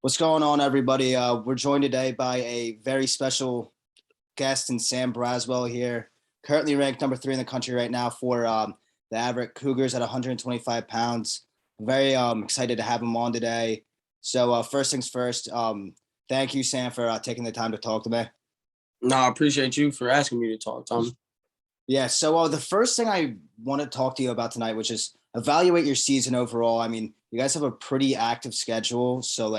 What's going on, everybody? We're joined today by a very special guest in Sam Braswell here, currently ranked number 3 in the country right now for the Averett Cougars at 125 pounds. Very excited to have him on today. So first things first, thank you, Sam, for taking the time to talk to me. No, I appreciate you for asking me to talk, Tom. Yeah, so the first thing I want to talk to you about tonight, which is evaluate your season overall. I mean, you guys have a pretty active schedule, so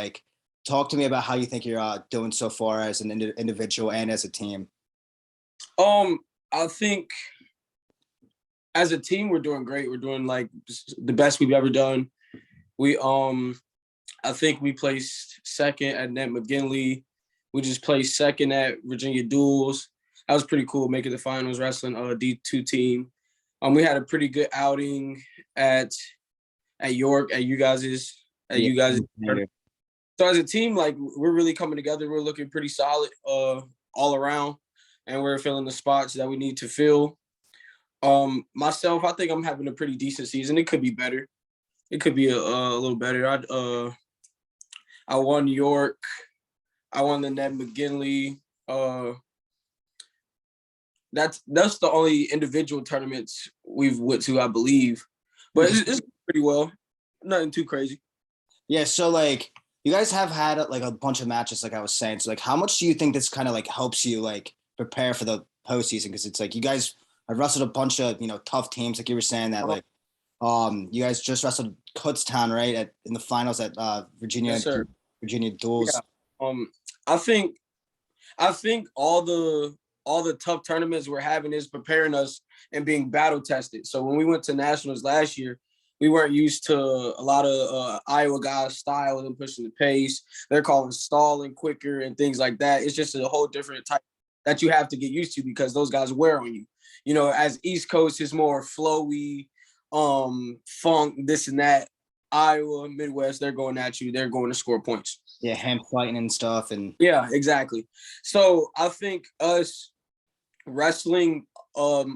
talk to me about how you think you're doing so far as an individual and as a team. I think as a team we're doing great. We're doing like the best we've ever done. We I think we placed second at Net McGinley. We just placed second at Virginia Duels. That was pretty cool, making the finals, wrestling D2 team. We had a pretty good outing at York at you guys'. So as a team, like we're really coming together. We're looking pretty solid all around, and we're filling the spots that we need to fill. Myself, I think I'm having a pretty decent season. It could be better. It could be a little better. I won York. I won the Ned McGinley. That's the only individual tournaments we've went to, I believe. But it's pretty well. Nothing too crazy. Yeah, so you guys have had like a bunch of matches, like I was saying. So how much do you think this kind of helps you prepare for the postseason? Because it's you guys have wrestled a bunch of tough teams, like you were saying that you guys just wrestled Kutztown, right, in the finals at Virginia. Yes, sir. Virginia Duels. Yeah. I think all the tough tournaments we're having is preparing us and being battle tested. So when we went to nationals last year, we weren't used to a lot of Iowa guys' style and pushing the pace. They're calling stalling quicker and things like that. It's just a whole different type that you have to get used to because those guys wear on you. You know, as East Coast is more flowy, funk, this and that. Iowa, Midwest, they're going at you. They're going to score points. Yeah, hand fighting and stuff. And yeah, exactly. So I think us wrestling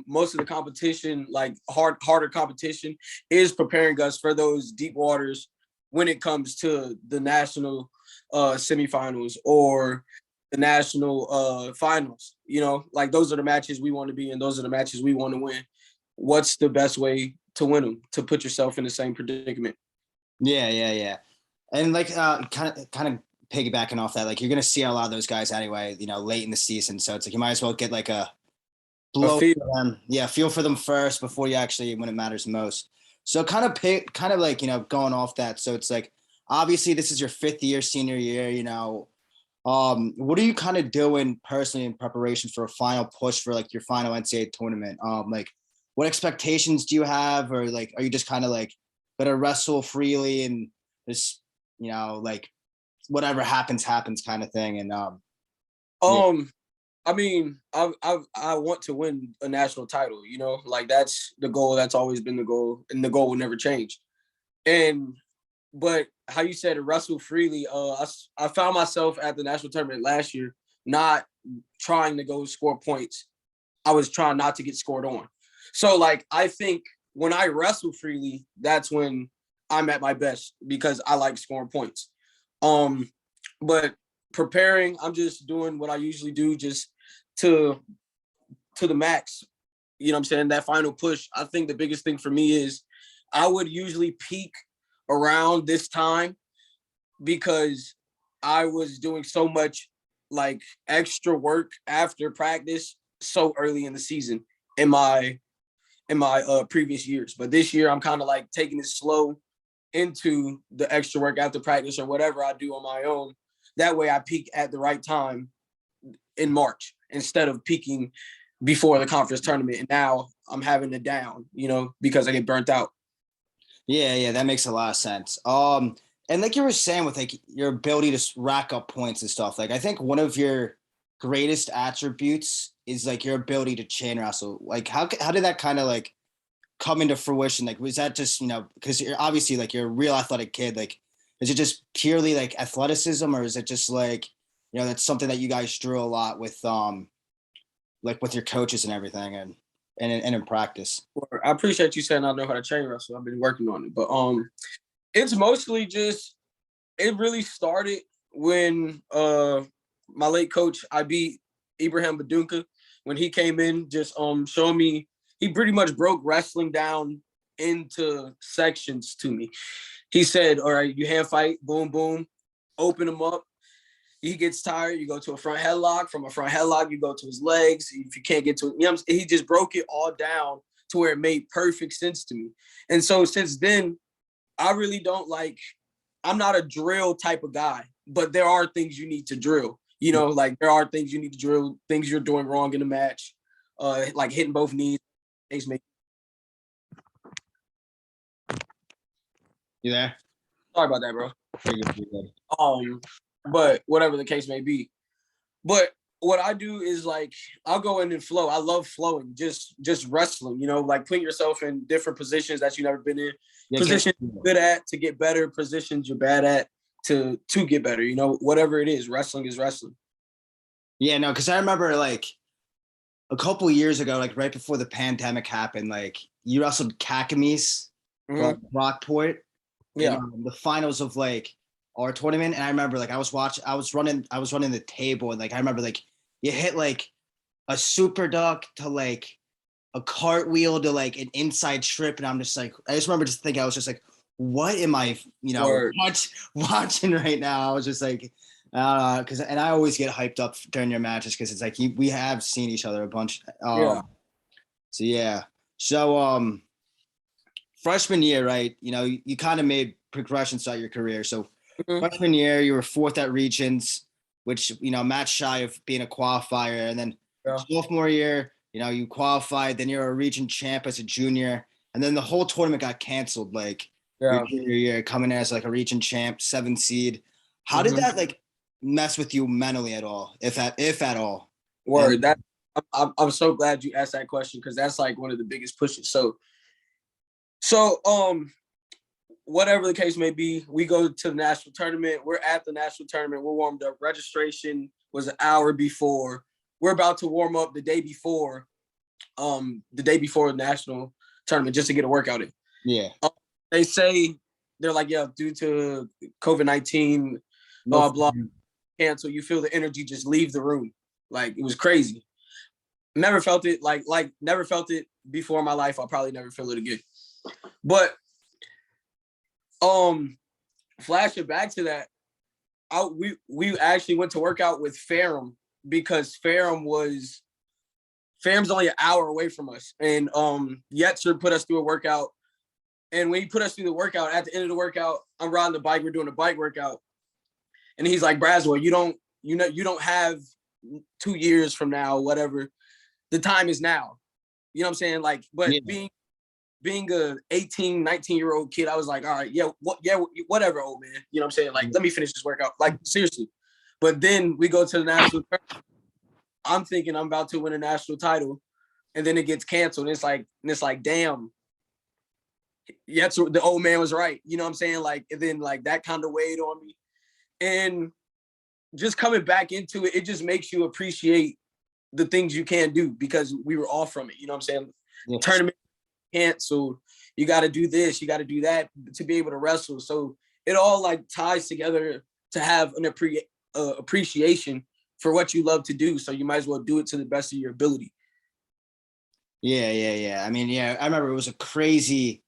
most of the competition, like harder competition, is preparing us for those deep waters when it comes to the national semifinals or the national finals. You know, like those are the matches we want to be in. Those are the matches we want to win. What's the best way to win them? To put yourself in the same predicament. Yeah. And kind of piggybacking off that, you're gonna see a lot of those guys anyway, late in the season. So it's you might as well get a blow for them. Yeah, feel for them first before you actually when it matters most. So kind of going off that. So it's obviously this is your 5th year, senior year, what are you kind of doing personally in preparation for a final push for your final NCAA tournament? What expectations do you have, or are you just kind of gonna wrestle freely and just whatever happens kind of thing? And I mean, I want to win a national title, that's the goal. That's always been the goal, and the goal will never change. But how you said wrestle freely, I found myself at the national tournament last year not trying to go score points. I was trying not to get scored on. So I think when I wrestle freely, that's when I'm at my best because I like scoring points. But preparing, I'm just doing what I usually do, just to the max. You know what I'm saying? That final push. I think the biggest thing for me is I would usually peak around this time because I was doing so much extra work after practice so early in the season in my previous years. But this year I'm kind of taking it slow into the extra work after practice or whatever I do on my own. That way I peak at the right time in March instead of peaking before the conference tournament. And now I'm having it down, because I get burnt out. Yeah, that makes a lot of sense. And like you were saying with your ability to rack up points and stuff, I think one of your greatest attributes is your ability to chain wrestle. How did that kind of come into fruition? Was that just, because you're obviously you're a real athletic kid, is it just purely athleticism, or is it just that's something that you guys drew a lot with with your coaches and everything and in practice? I appreciate you saying I know how to chain wrestle. I've been working on it, but it's mostly just, it really started when my late coach, I beat Ibrahim Badunka when he came in, just showing me, he pretty much broke wrestling down into sections to me. He said, all right, you hand fight, boom, boom, open him up. He gets tired, you go to a front headlock. From a front headlock, you go to his legs. If you can't get to it, you know, he just broke it all down to where it made perfect sense to me. And so since then, I really don't like, I'm not a drill type of guy, but there are things you need to drill. You know, like there are things you need to drill, things you're doing wrong in the match, like hitting both knees. You there? Sorry about that, bro. Pretty good. But whatever the case may be. But what I do is like I'll go in and flow. I love flowing, just wrestling, you know, like putting yourself in different positions that you've never been in, positions you're good at to get better, positions you're bad at to get better, you know, whatever it is, wrestling is wrestling. Yeah, no, because I remember like a couple of years ago, like right before the pandemic happened, like you wrestled Cakamies from Rockport. Yeah. The finals of like our tournament. And I remember like I was running the table, and like I remember like you hit like a super duck to like a cartwheel to like an inside trip, and I'm just like, I just remember just thinking, I was just like, what am I, you know, watching right now? I was just like, because and I always get hyped up during your matches because it's like we have seen each other a bunch. So freshman year, right? You know, you kind of made progressions throughout your career. So freshman year, you were fourth at regions, which, you know, match shy of being a qualifier. And then sophomore year, you know, you qualified, then you're a region champ as a junior. And then the whole tournament got canceled, like your junior year, coming as like a region champ, 7th seed. How did that like mess with you mentally at all, if at all? Word. That I'm so glad you asked that question, because that's like one of the biggest pushes. So whatever the case may be, we go to the national tournament. We're at the national tournament. We're warmed up. Registration was an hour before. We're about to warm up the day before the national tournament, just to get a workout in. Yeah. They say, they're like, yeah, due to COVID-19, blah, blah, cancel, you feel the energy just leave the room. Like, it was crazy. Never felt it, never felt it before in my life. I'll probably never feel it again. But flashing back to that, we actually went to work out with Ferrum, because Ferrum's only an hour away from us, and Yetzer put us through a workout. And when he put us through the workout, at the end of the workout, I'm riding the bike, we're doing a bike workout, and he's like, Braswell, you don't have 2 years from now, whatever, the time is now. You know what I'm saying? Like, but being a 18, 19-year-old kid, I was like, all right, whatever, old man. You know what I'm saying? Like, let me finish this workout. Like, seriously. But then we go to the national tournament. I'm thinking I'm about to win a national title, and then it gets canceled. And it's like, damn. Yes, the old man was right. You know what I'm saying? Like, and then like that kind of weighed on me. And just coming back into it, it just makes you appreciate the things you can do, because we were all from it. You know what I'm saying? Yes. Tournament canceled. You got to do this. You got to do that to be able to wrestle. So it all like ties together to have an appreciation for what you love to do. So you might as well do it to the best of your ability. Yeah. I mean, yeah, I remember it was a crazy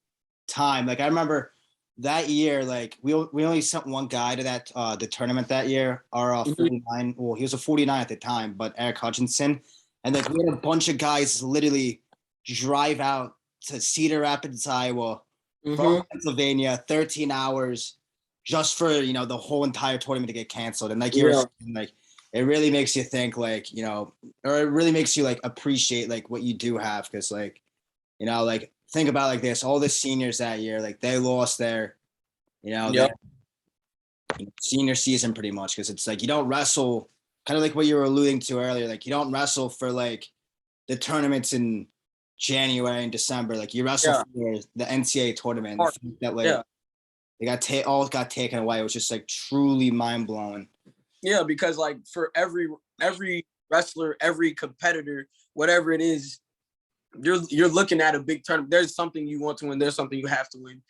time. Like, I remember that year, like we only sent one guy to that the tournament that year, our 49. Well, he was a 49 at the time, but Eric Hutchinson. And like we had a bunch of guys literally drive out to Cedar Rapids, Iowa, from Pennsylvania, 13 hours just for, you know, the whole entire tournament to get canceled. And like you're saying, like, it really makes you think, like, you know, or it really makes you like appreciate like what you do have. Cause like, you know, like think about like this, all the seniors that year, like they lost their, you know, their senior season pretty much. Cause it's like, you don't wrestle, kind of like what you were alluding to earlier. Like you don't wrestle for like the tournaments in January and December. Like you wrestle for the NCAA tournament. That like they all got taken away. It was just like truly mind blowing. Yeah, because like for every wrestler, every competitor, whatever it is, you're looking at a big tournament. There's something you want to win. There's something you have to win.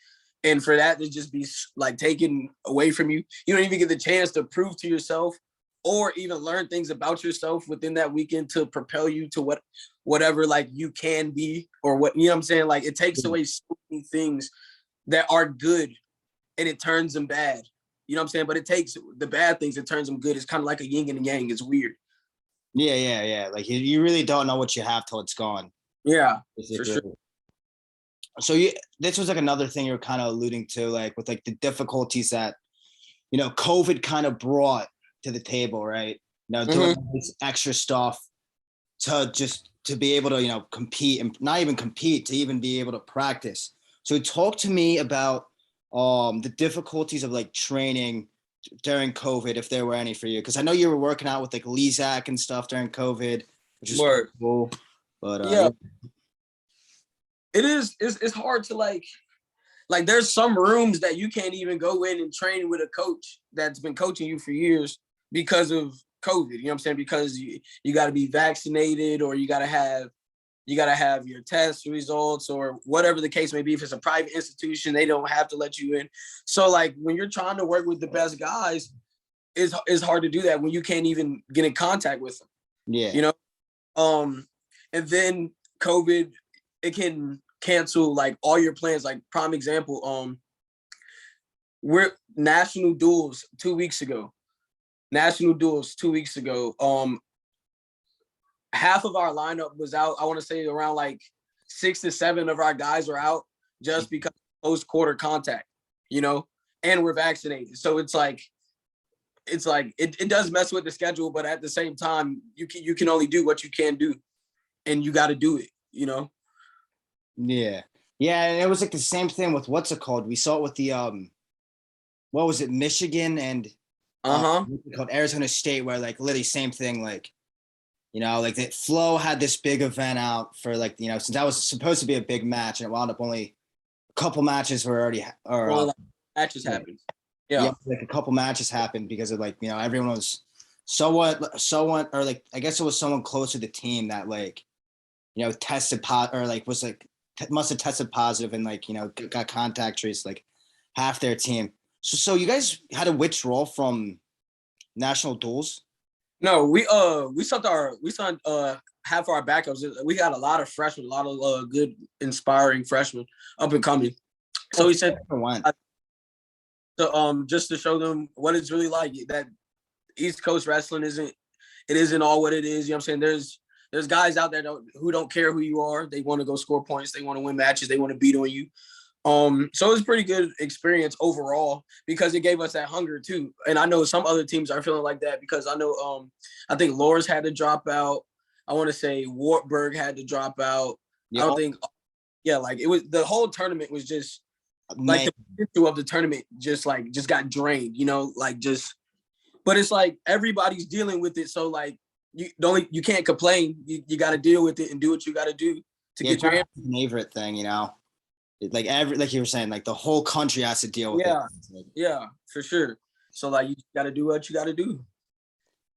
And for that to just be like taken away from you, you don't even get the chance to prove to yourself or even learn things about yourself within that weekend to propel you to whatever like you can be, or what, you know what I'm saying? Like, it takes away so many things that are good and it turns them bad. You know what I'm saying? But it takes the bad things, it turns them good. It's kind of like a yin and a yang. It's weird. Yeah. Like you really don't know what you have till it's gone. Yeah, for sure. So this was like another thing you're kind of alluding to, like with like the difficulties that, you know, COVID kind of brought to the table, right? You know, doing this extra stuff to be able to, you know, compete, and not even compete, to even be able to practice. So talk to me about the difficulties of like training during COVID, if there were any for you, because I know you were working out with like Lezak and stuff during COVID, which is cool. But yeah. It's hard to like there's some rooms that you can't even go in and train with a coach that's been coaching you for years because of COVID. You know what I'm saying? Because you got to be vaccinated, or you got to have your test results, or whatever the case may be. If it's a private institution, they don't have to let you in. So like when you're trying to work with the best guys, it's hard to do that when you can't even get in contact with them. Yeah. You know? And then COVID, it can cancel like all your plans. Like, prime example, we're national duels 2 weeks ago. Half of our lineup was out. I want to say around like 6 to 7 of our guys are out just because of post-quarter contact, you know, and we're vaccinated. So it does mess with the schedule, but at the same time, you can only do what you can do, and you got to do it, you know? Yeah. And it was like the same thing with what's it called? We saw it with the what was it, Michigan and called Arizona State, where like literally same thing, like, you know, like that Flo had this big event out for like, you know, since that was supposed to be a big match, and it wound up only a couple matches were already matches happened. Yeah, like a couple matches happened because of like, you know, everyone was somewhat, or like I guess it was someone close to the team that like, you know, tested or like was like must have tested positive and like, you know, got contact traced like half their team. So you guys had to withdraw from national duels? No, we sent half our backups. We got a lot of freshmen, a lot of good, inspiring freshmen up and coming. So we sent just to show them what it's really like. That East Coast wrestling isn't all what it is. You know what I'm saying? There's guys out there who don't care who you are. They want to go score points. They want to win matches. They want to beat on you. So it was a pretty good experience overall because it gave us that hunger too. And I know some other teams are feeling like that because I know I think Loras had to drop out. I want to say Wartburg had to drop out. I don't think like it was, the whole tournament was just like the potential of the tournament just got drained, you know, like just, but it's like everybody's dealing with it. So like you can't complain. You got to deal with it and do what you got to do to get your an Averett thing, you know. Like like you were saying, like the whole country has to deal with it. Yeah, for sure. So like you got to do what you got to do.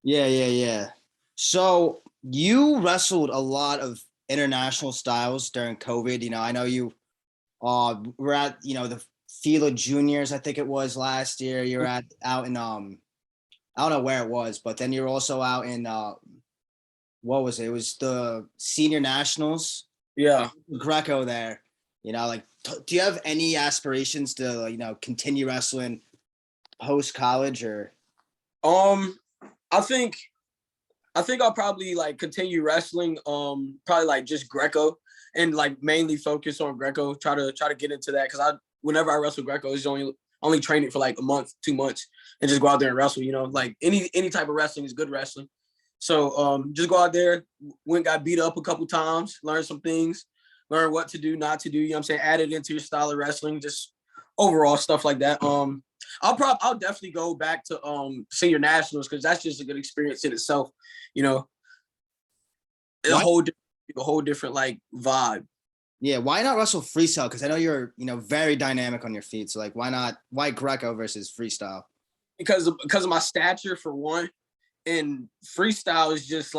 Yeah. So you wrestled a lot of international styles during COVID. You know, I know you were at, you know, the FILA Juniors, I think it was last year. You're out in I don't know where it was, but then you're also out in what was it? It was the Senior Nationals. Yeah, Greco there. You know, like, do you have any aspirations to, you know, continue wrestling post college or? I think I'll probably like continue wrestling. Probably like just Greco and like mainly focus on Greco. Try to get into that because whenever I wrestle Greco, it's only train it for like a month, 2 months, and just go out there and wrestle. You know, like any type of wrestling is good wrestling. So just go out there. Got beat up a couple times, learn some things. Learn what to do, not to do, you know what I'm saying? Add it into your style of wrestling, just overall stuff like that. I'll definitely go back to Senior Nationals because that's just a good experience in itself, you know. A whole different like vibe. Yeah, why not wrestle freestyle? Because I know you're, you know, very dynamic on your feet. So like why Greco versus freestyle? Because of my stature for one, and freestyle is just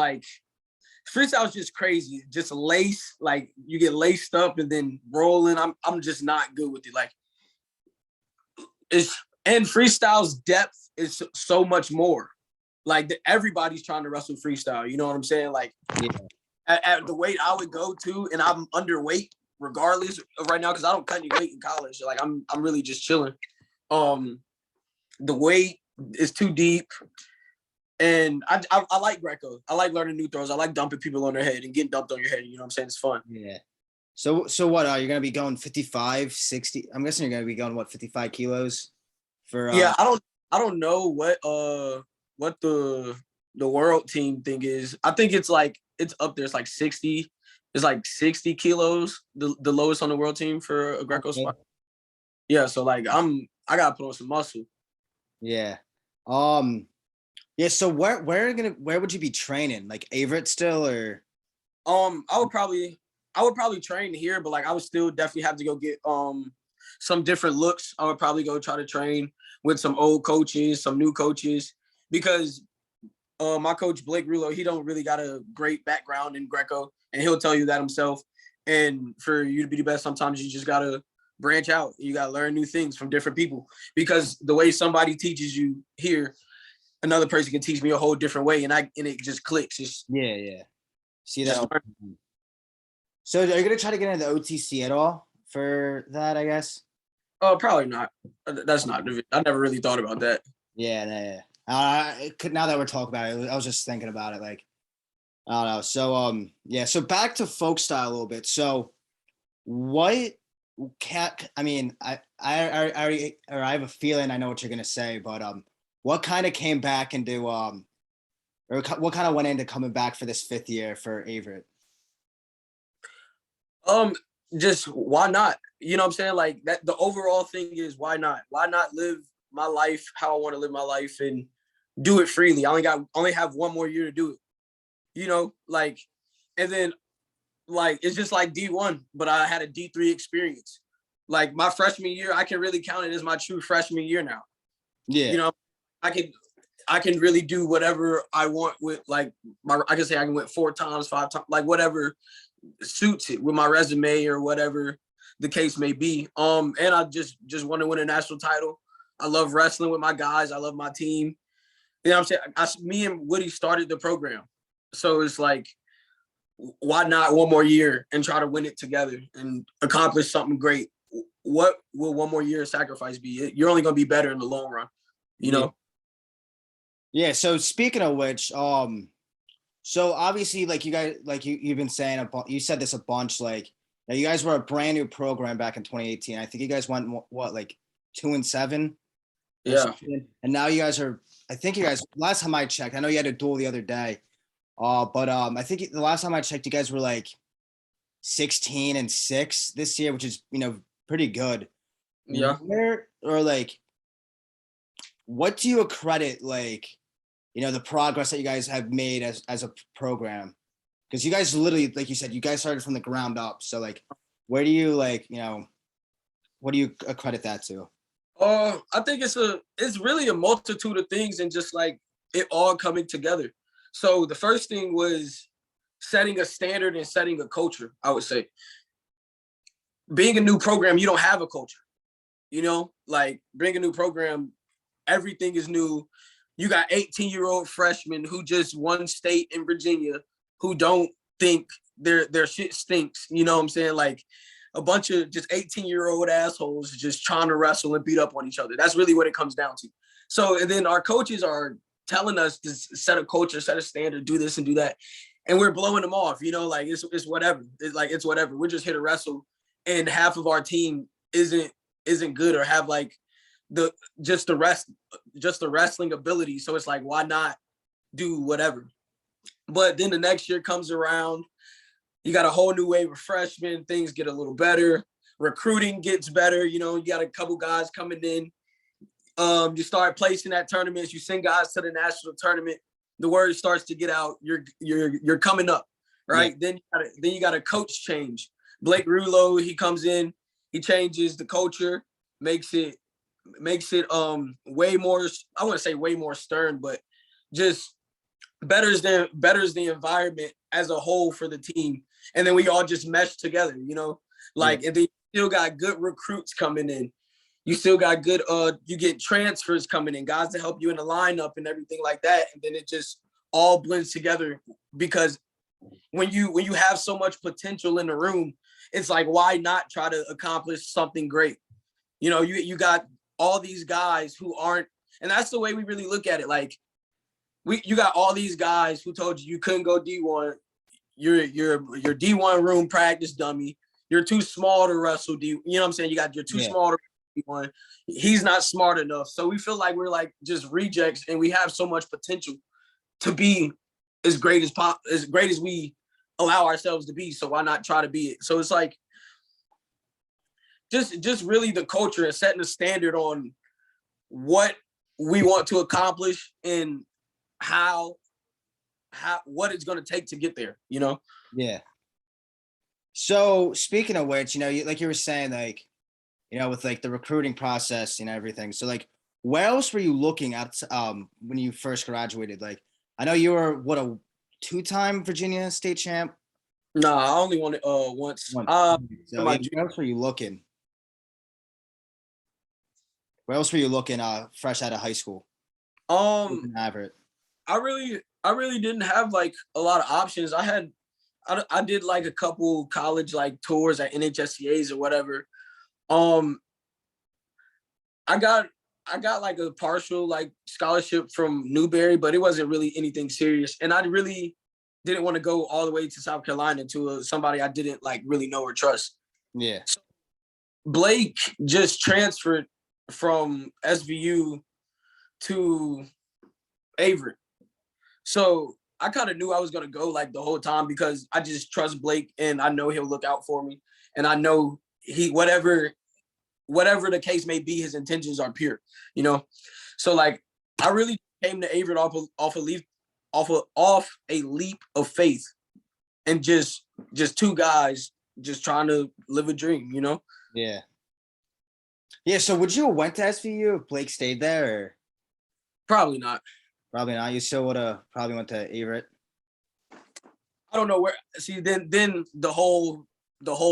crazy. Just lace, like you get laced up and then rolling. I'm just not good with it. Like and freestyle's depth is so much more. Like everybody's trying to wrestle freestyle. You know what I'm saying? Like at the weight I would go to, and I'm underweight regardless of right now because I don't cut any weight in college. Like I'm really just chilling. The weight is too deep. And I like Greco. I like learning new throws. I like dumping people on their head and getting dumped on your head. You know what I'm saying? It's fun. Yeah. So what are you going to be going 55, 60? I'm guessing you're going to be going 55 kilos for Yeah, I don't know what the world team thing is. I think it's up there. It's like 60. It's like 60 kilos, the lowest on the world team for a Greco spot. Yeah, so like I gotta put on some muscle. Yeah. Yeah, so where would you be training? Like Averett still or I would probably train here, but like I would still definitely have to go get some different looks. I would probably go try to train with some old coaches, some new coaches, because my coach Blake Rulo, he don't really got a great background in Greco, and he'll tell you that himself. And for you to be the best, sometimes you just gotta branch out. You gotta learn new things from different people, because the way somebody teaches you here, another person can teach me a whole different way, and it just clicks. Yeah. See that? So are you gonna try to get into the OTC at all for that? I guess. Probably not. That's not. I never really thought about that. Yeah. Now that we're talking about it, I was just thinking about it. Like, I don't know. So yeah. So back to folk style a little bit. So what I mean, I have a feeling I know what you're gonna say, but what kind of came back into or what kind of went into coming back for this 5th year for Averett? Just why not? You know what I'm saying? Like that, the overall thing is why not? Why not live my life how I want to live my life and do it freely? I only have one more year to do it. You know, like, and then like it's just like D1, but I had a D3 experience. Like my freshman year, I can really count it as my true freshman year now. Yeah. You know, I can really do whatever I want with like I can say I can win 4 times, 5 times, like whatever suits it with my resume or whatever the case may be. And I just want to win a national title. I love wrestling with my guys. I love my team. You know what I'm saying? Me and Woody started the program. So it's like, why not one more year and try to win it together and accomplish something great? What will one more year of sacrifice be? You're only going to be better in the long run, you know? Yeah. So speaking of which, so obviously, like you guys, like you've been saying, you said this a bunch, like now you guys were a brand new program back in 2018. I think you guys went like 2-7. Yeah. And now you guys are, I think you guys, last time I checked, I know you had a duel the other day. But I think the last time I checked, you guys were like 16-6 this year, which is, pretty good. Yeah. What do you accredit, like, the progress that you guys have made as a program? Because you guys literally, like you said, you guys started from the ground up. So like, where do you what do you accredit that to? I think it's really a multitude of things and just like it all coming together. So the first thing was setting a standard and setting a culture, I would say. Being a new program, you don't have a culture, like bring a new program, everything is new. You got 18-year-old freshmen who just won state in Virginia who don't think their shit stinks. You know what I'm saying? Like a bunch of just 18-year-old assholes just trying to wrestle and beat up on each other. That's really what it comes down to. So, and then our coaches are telling us to set a culture, set a standard, do this and do that. And we're blowing them off, like it's whatever. It's whatever. We're just here to wrestle. And half of our team isn't good or have like the wrestling ability. So it's like, why not do whatever? But then the next year comes around, you got a whole new wave of freshmen, things get a little better, recruiting gets better, you got a couple guys coming in. You start placing at tournaments, you send guys to the national tournament, the word starts to get out, you're coming up, right? Yeah. Then you got a coach change. Blake Rulo, he comes in, he changes the culture, makes it way more, I wouldn't say way more stern, but just betters the environment as a whole for the team. And then we all just mesh together, and then you still got good recruits coming in. You still got good, you get transfers coming in, guys to help you in the lineup and everything like that. And then it just all blends together because when you have so much potential in the room, it's like, why not try to accomplish something great? You got all these guys who aren't, and that's the way we really look at it. Like you got all these guys who told you couldn't go D1. You're D1 room practice dummy. You're too small to wrestle D. You know what I'm saying? You're too small to D1. He's not smart enough. So we feel like we're like just rejects, and we have so much potential to be as great as we allow ourselves to be. So why not try to be it? So it's like just really the culture and setting a standard on what we want to accomplish and how what it's going to take to get there, Yeah. So speaking of which, like you were saying, like, with like the recruiting process and everything. So like, where else were you looking at when you first graduated? Like, I know you were a 2-time Virginia state champ. No, I only won it once. So, where else were you looking? Where else were you looking fresh out of high school? Averett. I really didn't have like a lot of options. I did like a couple college like tours at NHSCAs or whatever. I got like a partial like scholarship from Newberry, but it wasn't really anything serious. And I really didn't want to go all the way to South Carolina to somebody I didn't like really know or trust. Yeah. So Blake just transferred from SVU to Averett. So I kind of knew I was going to go like the whole time because I just trust Blake and I know he'll look out for me. And I know whatever the case may be, his intentions are pure, So like, I really came to Averett off a leap of faith and just two guys just trying to live a dream, Yeah. Yeah. So would you have went to SVU if Blake stayed there? Or? Probably not. Probably not. You still would have probably went to Averett. I don't know where. See, then the whole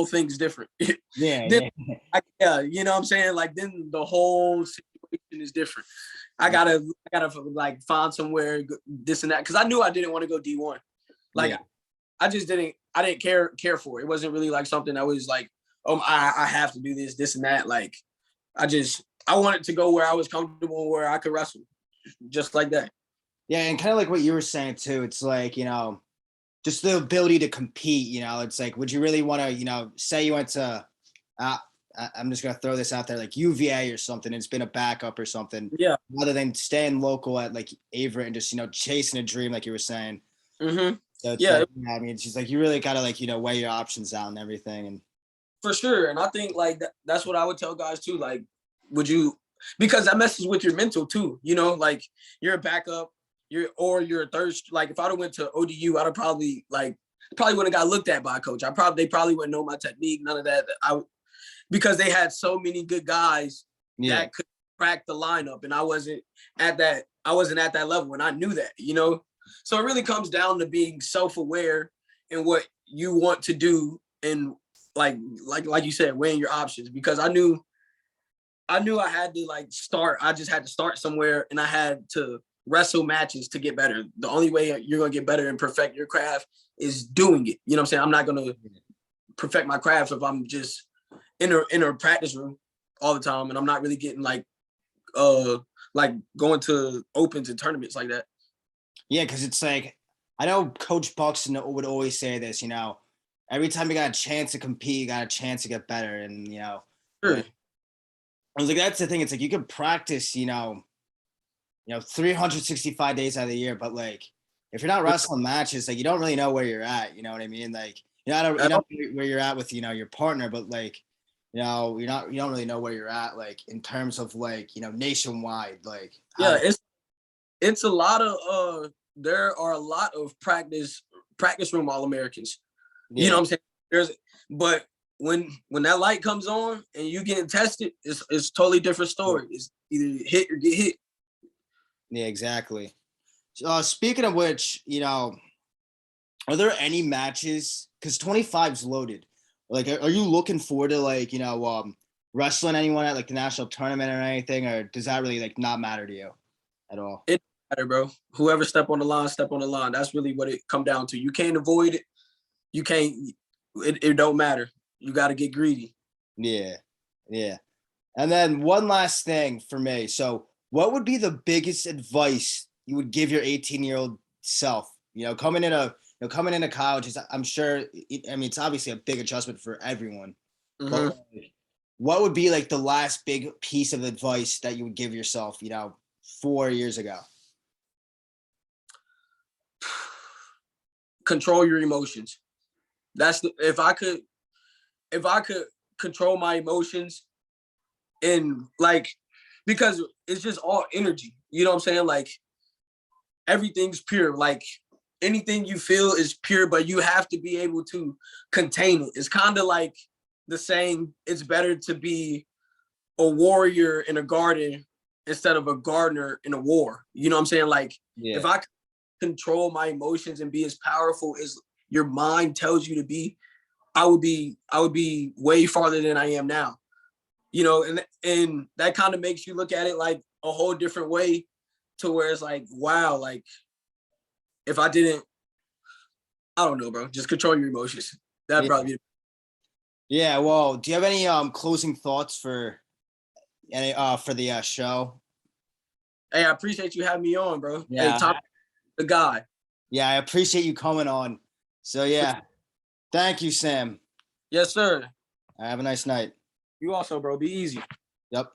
thing's different. Yeah. Yeah. You know what I'm saying? Like then the whole situation is different. I gotta like find somewhere this and that because I knew I didn't want to go D1. Like I didn't care for it. It wasn't really like something that was like, I have to do this and that. Like I wanted to go where I was comfortable, where I could wrestle, just like that. Yeah, and kind of like what you were saying too. It's like, just the ability to compete, it's like, would you really want to, say you went to, I'm just going to throw this out there, like UVA or something, it's been a backup or something. Yeah. Rather than staying local at like Averett and just, chasing a dream, like you were saying. Mm-hmm. So it's it's just like, you really got to like, weigh your options out and everything. And for sure. And I think like that's what I would tell guys too. Like, because that messes with your mental too, like you're a backup. You're a third. Like if I'd have went to ODU, I'd have probably wouldn't have got looked at by a coach. They probably wouldn't know my technique, none of that. Because they had so many good guys that could crack the lineup, and I wasn't at that level, and I knew that, So it really comes down to being self-aware and what you want to do, and like you said, weighing your options. Because I knew I had to like start. I just had to start somewhere, and I had to wrestle matches to get better. The only way you're going to get better and perfect your craft is doing it. You know what I'm saying? I'm not going to perfect my craft if I'm just in a practice room all the time and I'm not really getting like going to opens and tournaments like that. Yeah, because it's like, I know Coach Buxton would always say this, every time you got a chance to compete, you got a chance to get better. And, Sure. I was like, that's the thing. It's like, you can practice, 365 days out of the year, but like, if you're not wrestling matches, like you don't really know where you're at. You know what I mean? Like, you know where you're at with, your partner, but like, you don't really know where you're at, like in terms of like, nationwide, like. It's a lot of, there are a lot of practice room All-Americans. Yeah. You know what I'm saying? But when that light comes on and you getting tested, it's totally different story. It's either hit or get hit. Yeah, exactly. Speaking of which, are there any matches? Because 25 is loaded. Like, are you looking forward to like, wrestling anyone at like the national tournament or anything, or does that really like not matter to you at all? It doesn't matter, bro. Whoever step on the line, step on the line. That's really what it come down to. You can't avoid it. You can't. It don't matter. You got to get greedy. Yeah, yeah. And then one last thing for me. So, what would be the biggest advice you would give your 18-year-old self? Coming into college is, I'm sure. I mean, it's obviously a big adjustment for everyone. Mm-hmm. But like, what would be like the last big piece of advice that you would give yourself, 4 years ago? Control your emotions. If I could control my emotions, and like, because it's just all energy. You know what I'm saying? Like, everything's pure. Like, anything you feel is pure, but you have to be able to contain it. It's kind of like the saying, it's better to be a warrior in a garden instead of a gardener in a war. You know what I'm saying? Like, if I could control my emotions and be as powerful as your mind tells you to be, I would be way farther than I am now. And that kind of makes you look at it like a whole different way, to where it's like, wow, like, if I didn't, I don't know, bro, just control your emotions. That'd probably be. Yeah. Well, do you have any closing thoughts for the show? Hey, I appreciate you having me on, bro. Yeah. Hey, Tom, the guy. Yeah, I appreciate you coming on. So yeah, thank you, Sam. Yes, sir. Have a nice night. You also, bro. Be easy. Yep.